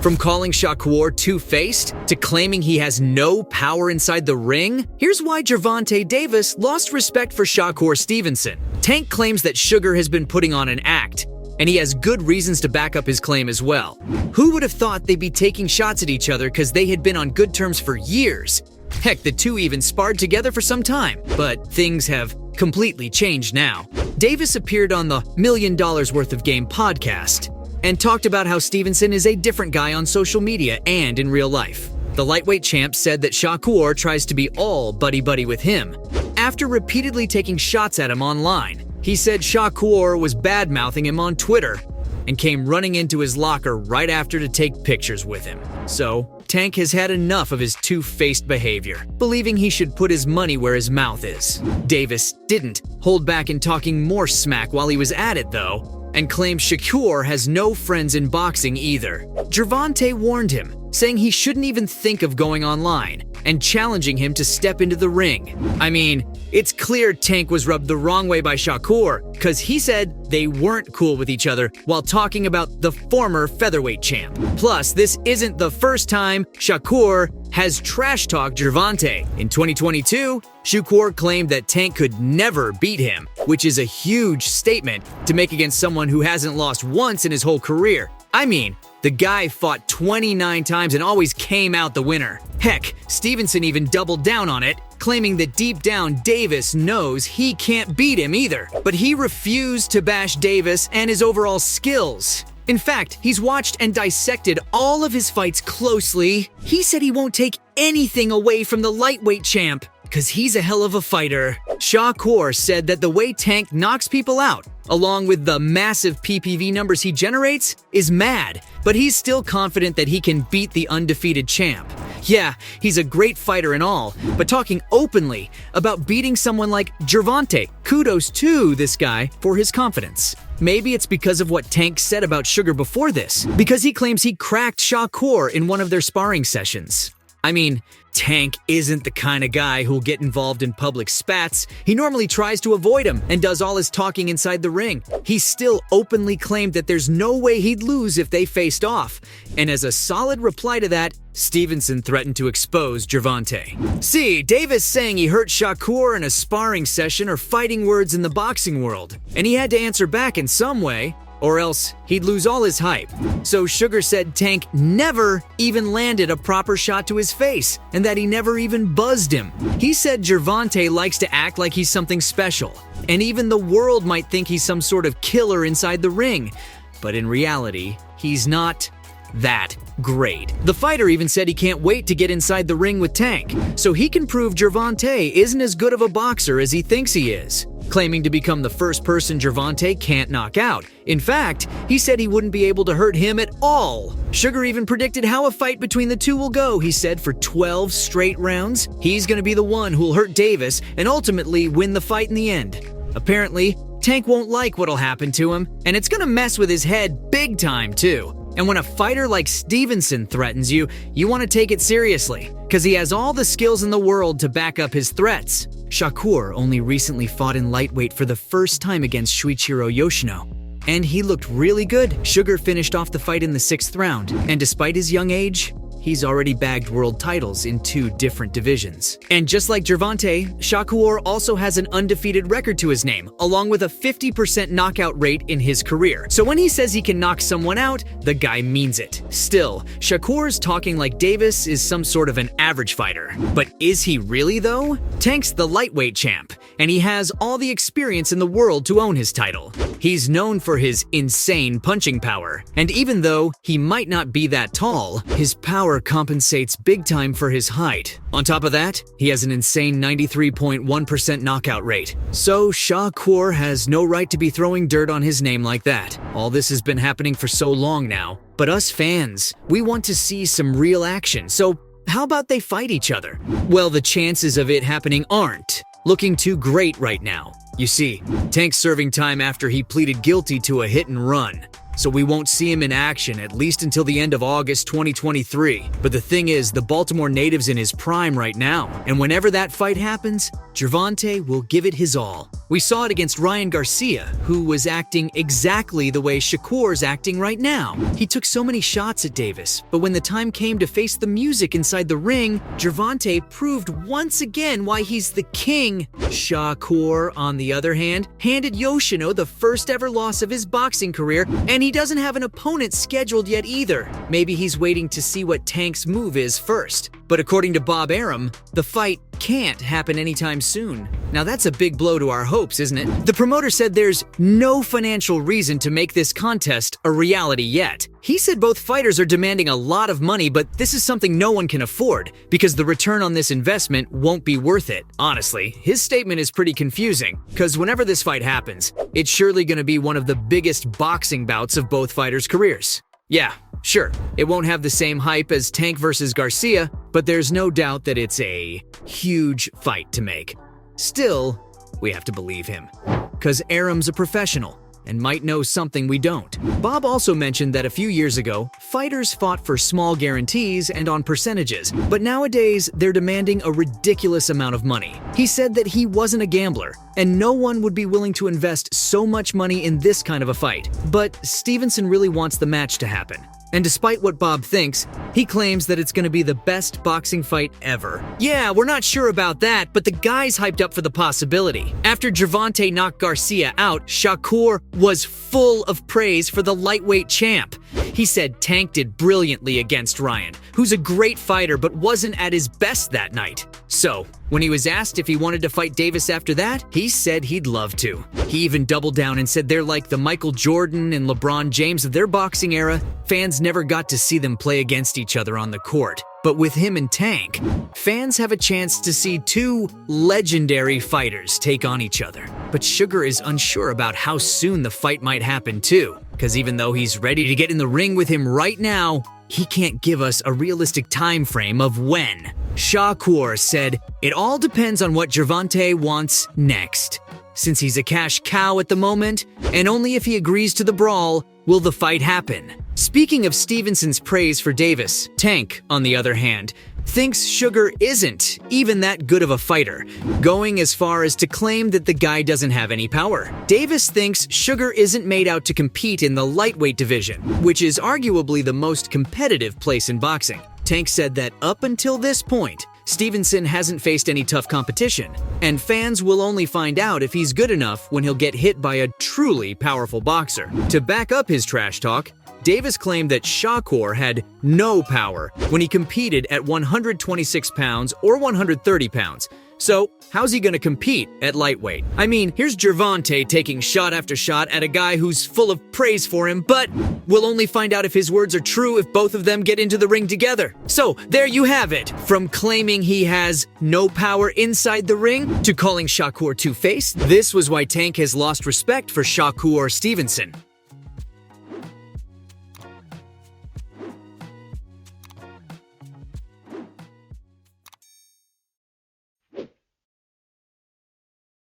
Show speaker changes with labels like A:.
A: From calling Shakur two-faced to claiming he has no power inside the ring, here's why Gervonta Davis lost respect for Shakur Stevenson. Tank claims that Sugar has been putting on an act, and he has good reasons to back up his claim as well. Who would have thought they'd be taking shots at each other because they had been on good terms for years? Heck, the two even sparred together for some time, but things have completely changed now. Davis appeared on the $1 Million Worth of Game podcast and talked about how Stevenson is a different guy on social media and in real life. The lightweight champ said that Shakur tries to be all buddy-buddy with him. After repeatedly taking shots at him online, he said Shakur was bad-mouthing him on Twitter and came running into his locker right after to take pictures with him. So, Tank has had enough of his two-faced behavior, believing he should put his money where his mouth is. Davis didn't hold back in talking more smack while he was at it, though, and claimed Shakur has no friends in boxing either. Gervonta warned him, saying he shouldn't even think of going online, and challenging him to step into the ring. I mean, it's clear Tank was rubbed the wrong way by Shakur, cause he said they weren't cool with each other while talking about the former featherweight champ. Plus, this isn't the first time Shakur has trash-talked Gervonta. In 2022, Shakur claimed that Tank could never beat him, which is a huge statement to make against someone who hasn't lost once in his whole career. I mean, the guy fought 29 times and always came out the winner. Heck, Stevenson even doubled down on it, claiming that deep down Davis knows he can't beat him either. But he refused to bash Davis and his overall skills. In fact, he's watched and dissected all of his fights closely. He said he won't take anything away from the lightweight champ, because he's a hell of a fighter. Shakur said that the way Tank knocks people out, along with the massive PPV numbers he generates, is mad, but he's still confident that he can beat the undefeated champ. Yeah, he's a great fighter and all, but talking openly about beating someone like Gervonta, kudos to this guy for his confidence. Maybe it's because of what Tank said about Sugar before this, because he claims he cracked Shakur in one of their sparring sessions. I mean, Tank isn't the kind of guy who'll get involved in public spats. He normally tries to avoid them and does all his talking inside the ring. He still openly claimed that there's no way he'd lose if they faced off. And as a solid reply to that, Stevenson threatened to expose Gervonta. See, Davis saying he hurt Shakur in a sparring session are fighting words in the boxing world, and he had to answer back in some way, or else he'd lose all his hype. So Sugar said Tank never even landed a proper shot to his face, and that he never even buzzed him. He said Gervonta likes to act like he's something special, and even the world might think he's some sort of killer inside the ring. But in reality, he's not that great. The fighter even said he can't wait to get inside the ring with Tank, so he can prove Gervonta isn't as good of a boxer as he thinks he is, claiming to become the first person Gervonta can't knock out. In fact, he said he wouldn't be able to hurt him at all. Sugar even predicted how a fight between the two will go, he said, for 12 straight rounds. He's going to be the one who'll hurt Davis and ultimately win the fight in the end. Apparently, Tank won't like what'll happen to him, and it's going to mess with his head big time too. And when a fighter like Stevenson threatens you, you want to take it seriously, because he has all the skills in the world to back up his threats. Shakur only recently fought in lightweight for the first time against Shuichiro Yoshino, and he looked really good. Sugar finished off the fight in the 6th round, and despite his young age, he's already bagged world titles in 2 different divisions. And just like Gervonta, Shakur also has an undefeated record to his name, along with a 50% knockout rate in his career. So when he says he can knock someone out, the guy means it. Still, Shakur's talking like Davis is some sort of an average fighter. But is he really though? Tank's the lightweight champ, and he has all the experience in the world to own his title. He's known for his insane punching power, and even though he might not be that tall, his power compensates big time for his height. On top of that, he has an insane 93.1% knockout rate. So Shakur has no right to be throwing dirt on his name like that. All this has been happening for so long now, but us fans, we want to see some real action. So how about they fight each other? Well, the chances of it happening aren't looking too great right now. You see, Tank's serving time after he pleaded guilty to a hit and run. so we won't see him in action at least until the end of August 2023. But the thing is, the Baltimore native's in his prime right now, and whenever that fight happens, Gervonta will give it his all. We saw it against Ryan Garcia, who was acting exactly the way Shakur's acting right now. He took so many shots at Davis, but when the time came to face the music inside the ring, Gervonta proved once again why he's the king. Shakur, on the other hand, handed Yoshino the first ever loss of his boxing career, and he doesn't have an opponent scheduled yet either. Maybe he's waiting to see what Tank's move is first. But according to Bob Arum, the fight can't happen anytime soon. Now that's a big blow to our hopes, isn't it? The promoter said there's no financial reason to make this contest a reality yet. He said both fighters are demanding a lot of money, but this is something no one can afford because the return on this investment won't be worth it. Honestly, his statement is pretty confusing because whenever this fight happens, it's surely going to be one of the biggest boxing bouts of both fighters' careers. Yeah, sure, it won't have the same hype as Tank versus Garcia, but there's no doubt that it's a huge fight to make. Still, we have to believe him, because Arum's a professional and might know something we don't. Bob also mentioned that a few years ago, fighters fought for small guarantees and on percentages, but nowadays they're demanding a ridiculous amount of money. He said that he wasn't a gambler, and no one would be willing to invest so much money in this kind of a fight. But Stevenson really wants the match to happen. And despite what Bob thinks, he claims that it's going to be the best boxing fight ever. Yeah, we're not sure about that, but the guy's hyped up for the possibility. After Gervonta knocked Garcia out, Shakur was full of praise for the lightweight champ. He said Tank did brilliantly against Ryan, who's a great fighter but wasn't at his best that night. So, when he was asked if he wanted to fight Davis after that, he said he'd love to. He even doubled down and said they're like the Michael Jordan and LeBron James of their boxing era. Fans never got to see them play against each other on the court. But with him and Tank, fans have a chance to see two legendary fighters take on each other. But Sugar is unsure about how soon the fight might happen too, because even though he's ready to get in the ring with him right now, he can't give us a realistic time frame of when. Shakur said, "It all depends on what Gervonta wants next. Since he's a cash cow at the moment, and only if he agrees to the brawl will the fight happen." Speaking of Stevenson's praise for Davis, Tank, on the other hand, thinks Sugar isn't even that good of a fighter, going as far as to claim that the guy doesn't have any power. Davis thinks Sugar isn't made out to compete in the lightweight division, which is arguably the most competitive place in boxing. Tank said that up until this point, Stevenson hasn't faced any tough competition, and fans will only find out if he's good enough when he'll get hit by a truly powerful boxer. To back up his trash talk, Davis claimed that Shakur had no power when he competed at 126 pounds or 130 pounds. So, how's he gonna compete at lightweight? I mean, here's Gervonta taking shot after shot at a guy who's full of praise for him, but we'll only find out if his words are true if both of them get into the ring together. So, there you have it. From claiming he has no power inside the ring to calling Shakur two-faced, this was why Tank has lost respect for Shakur Stevenson.